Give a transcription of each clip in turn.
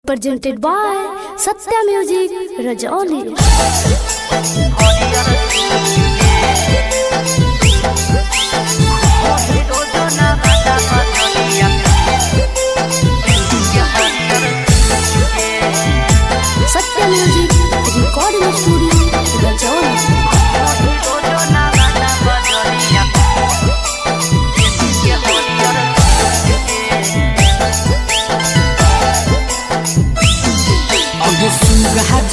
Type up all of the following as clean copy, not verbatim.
Presented by Satya Music Rajauli. Satya Music Recording Studio Rajauli.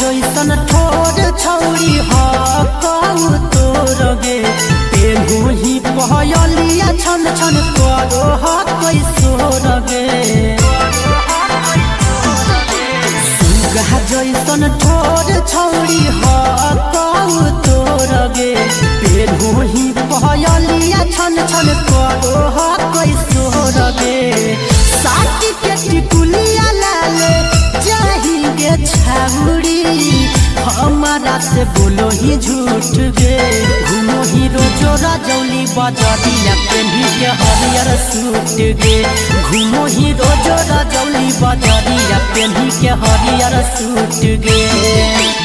जैसन ठोर छौरी हऊ तोरगे पेहू ही पहलिया छन छन करो कैसोरगे सुगा जैसन ठोर छौरी हऊ तोरगे पेहू ही पहलिया छन छन करो कैसोरगे साथी के टिकुलिया लाले चाहिए छाउड़ी हमारा से बोलो ही झूठ गे घूमो ही रोजो राजौली बाजारिया पेन्ही के हरियर सूट गे घूमो ही रोजो राजौली बाजारिया पेन्ही के हरियर सूट गे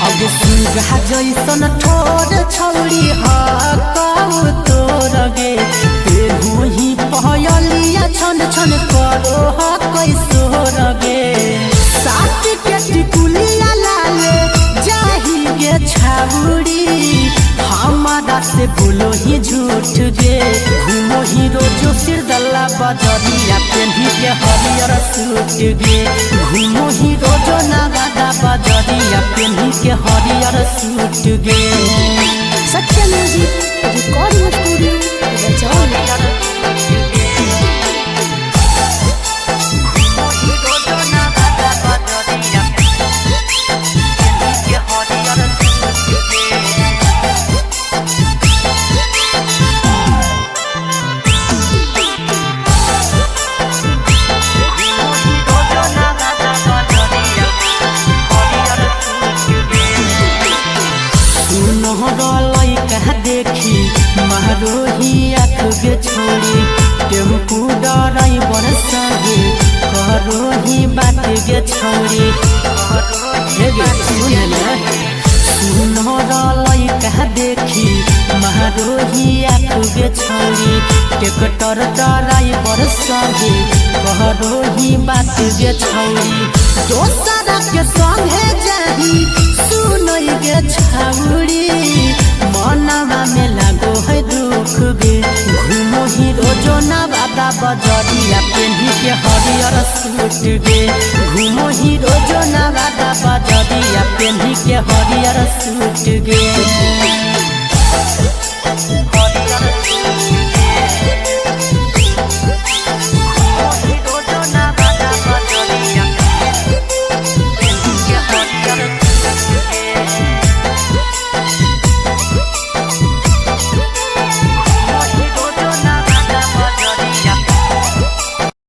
अब सुगा जैसन ठोर छौरी हऊ तोरगे पेहू ही पहलिया छन छन करो कैसोरगे साथी के टिकुलिया लाले चाहिए छाउड़ी हमारा से बोलो ही झूठ गे घूमो ही रोजो सिर दल्ला बाजारिया पेन्ही के हरियर सूट गे घूमो ही रोजो नागादा बाजारिया पेन्ही के हरियर सूट गे Satya Music Recording Studio Rajauli. देखी महरोही आखगे छोड़ी टेम्पू डराई बरसागे करोही बात गे छोड़ी सुनरलाई कह देखी महरोही आखगे छोड़ी ट्रैक्टर डराई बरसागे करोही बात गे छोड़ी दोसरा के संगे जाही सुनई गे छाउड़ी मनवा में लागो है दुख गे घूमो ही रोजो ना बाबा बजरिया पेन्ही के हरियर सूट गे घूमो ही रोजो ना बाबा बजरिया पेन्ही के हरियर सूट गे